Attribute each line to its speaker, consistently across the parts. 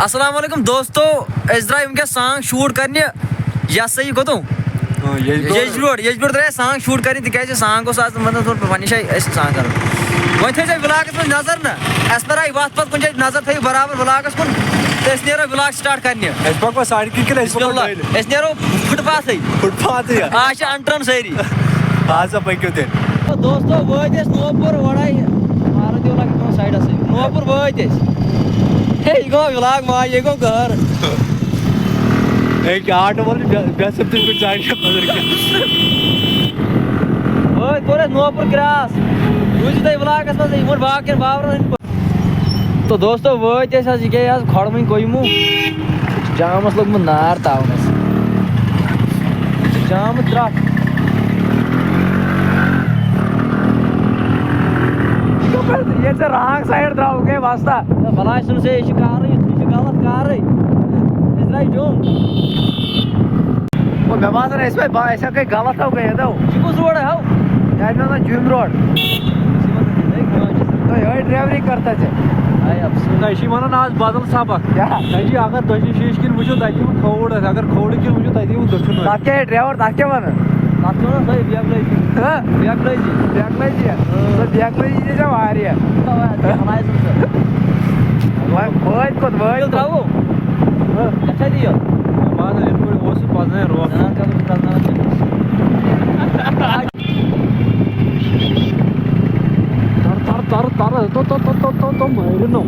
Speaker 1: अस्सलाम वालेकुम दोस्तों इजरा उनके सांग शूट करने या सही को तो यज रोड द्राय सांग शूट करने तिकाज सांग को साथ मतलब थोड़ा पानी शाय सांग कर वहीं थे ब्लॉगस में नजर ना एस पर आई बात कुछ नजर थे बराबर ब्लॉगस कुन तो इस नेरो ब्लॉग स्टार्ट करने
Speaker 2: एस पक साइड की
Speaker 1: इस नेरो फुटपाथ आज अंट्रन सारी
Speaker 2: आज पक्यो ते
Speaker 1: तो दोस्तों वोत नोपुर वड़ाई मार दियो लगे साइड से नोपुर वोत हे गो ब्लॉग मा ये गो घर
Speaker 2: एक आठ बोल बस सब कुछ जान के पदर के
Speaker 1: ओए तोरे नोपुर क्रास बुझ दे ब्लॉगस में मोर भाग के बावर तो दोस्तों वोत आज के आज खड़मई कोयमु जामस लोग में नार तावनस जाम त्राट
Speaker 2: ये से रॉन्ग साइड द्राओगे वास्ता
Speaker 1: भला सुन से शिकार गलत कार इजराइल जो
Speaker 2: वो बेमार है इसमें ऐसा कहीं गलत हो गया तो
Speaker 1: किस रोड है हाउ
Speaker 2: यार ना जिम रोड तो ये ड्राइवरी करता है
Speaker 1: आई अफसोस
Speaker 2: ना इसी माना आज बादल सबक क्या जी अगर दही शीश किन मुझे ताकि वो खोड़ है अगर खोड़ किन मुझे ताकि वो दक्षिण ताकि ड्राइवर ताकि माना
Speaker 1: ताकि ना सही ब्याग ले
Speaker 2: हां
Speaker 1: ब्याग ले
Speaker 2: तो ब्याग ले जा आ रही है
Speaker 1: हमारे सुन
Speaker 2: भाई बहुत
Speaker 1: त्राओ अच्छा दियो
Speaker 2: बाद इनको वो से पास रो
Speaker 1: ना का करना
Speaker 2: तार तो मेरे नो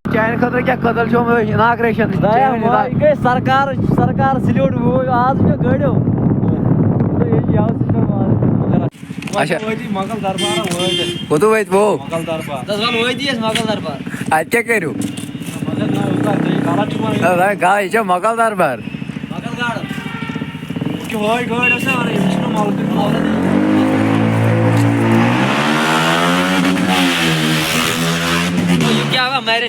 Speaker 2: चैन खतर क्या कदल छो में इनाग्रेशन
Speaker 1: दया माय के सरकार सल्यूट वो आज में गड़ो तो ये याव से
Speaker 2: अच्छा
Speaker 1: वही मगल दरबार
Speaker 2: वो तो वही वो
Speaker 1: मगल दरबार 10 वाल वही दिस मगल दरबार
Speaker 2: आज क्या करू
Speaker 1: मगल ना उसका काला चुमा
Speaker 2: अरे गाय जो मगल दरबार
Speaker 1: मगल गाड़ कि होय गड़ से और विष्णु माल क्या हुआ मेरे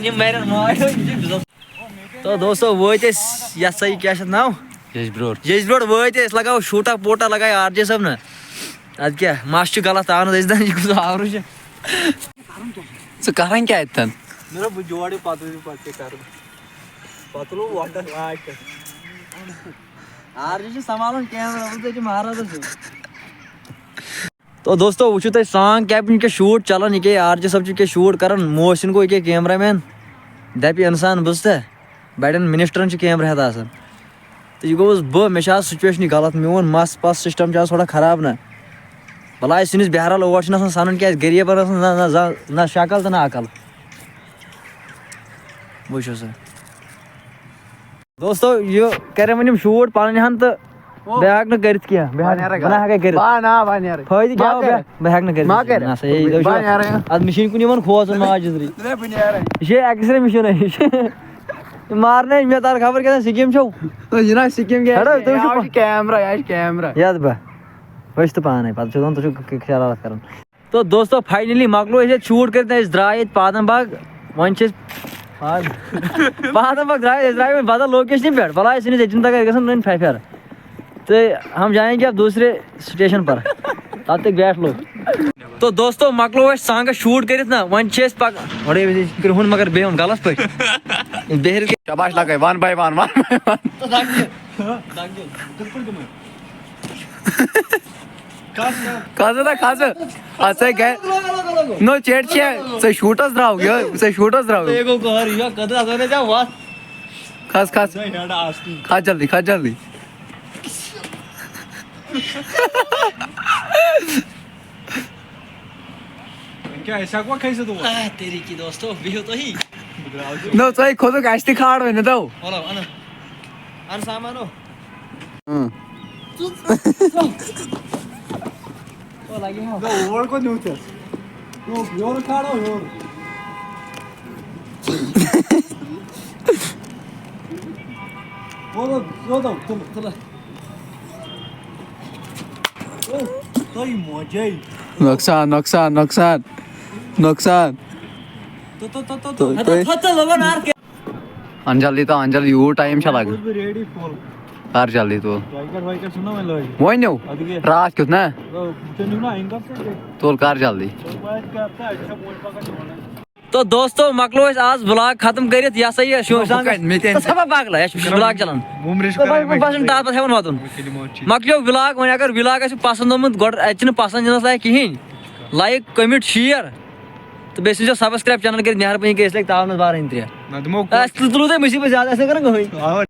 Speaker 1: तो दोस्तों वो या सही क्या नाव यज ब्रोड वो लगाओ शूटा पोटा लगाए आरजे सब ना अद क्या माश गलत आन आवर
Speaker 2: करें क्या इतन
Speaker 1: मेरा जोड़े पत्ते कर पतलू वाटर आरजे संभालन कैमरा महाराज तो दोस्तों वो तुम सांग कैबिन के शूट चलान ये आरजे सब के शूट कर मोहसिन को ये कैमरा मैन दप इंसान बस बड़न मिनिस्टरन कैमरा हेत आसान तो यह गोस मे सिचुएशन गलत मोन मस पस सिस्टम थोड़ा खराब ना भला सनिस बहरहाल ओर सन क्या गरीबन ना शक्ल तो ना अकल वो दोस्तों यह कर वन शूट पान हन तो बह न कर फायदे क्या बह न मशीन कुन खोसन माजरी यह एक्सरे मशीन है मारने मे तार खबर क्या सिक्किम छो
Speaker 2: सिक्किम कैमरा
Speaker 1: याद बह तो पान पे शरारत कर तो दोस्तों फाइनली मकलो शूट कर द्राय पादम बाग वन पादम बाग द्राय बदल लोकेशन पे भला सनिस तक फैफर तो हम जाएंगे अब दूसरे स्टेशन पर तब तक बैठ लो तो दोस्तों मकलो सांग शूट कर वन पक मगर बे गलत पे
Speaker 2: शाबाश लगे 1 by 1 खास अच्छा गए नो चेट से शूटर्स द्राव से शूटर्स द्राव
Speaker 1: एगो कहर या कदा आने जा वाह
Speaker 2: खास जल्दी क्या ऐसा को कैसे तुम
Speaker 1: तेरी की दोस्तों भी तो ही
Speaker 2: नो सही खुद गास्ती खाड़ होने दो
Speaker 1: बोलो अन सामानो ओ लगी हो
Speaker 2: नो ओवर को न्यूते नो योर खाड़ो योर बोलो दो चलो ओ तो ही मजे नुकसान अंजलि यू टाइम लग कर जल्दी तो वही रात क्यों ना तोल कर जल्दी
Speaker 1: तो दोस्तों मकलो अस आज ब्लॉग खत्म करित यह सही है सब पगला ब्लॉग चलान बस टाप हेवन वातुन मकलो ब्लॉग वह अगर ब्लॉग पसंद आमुत गोड अचन पसंद जिनस लायक कहीं लाइक कमेंट शेयर तो बेस सब्सक्राइब चैनल कर मेहरबानी कर तावन बार 3 तुलो तुम मुसीबत ज्यादा कर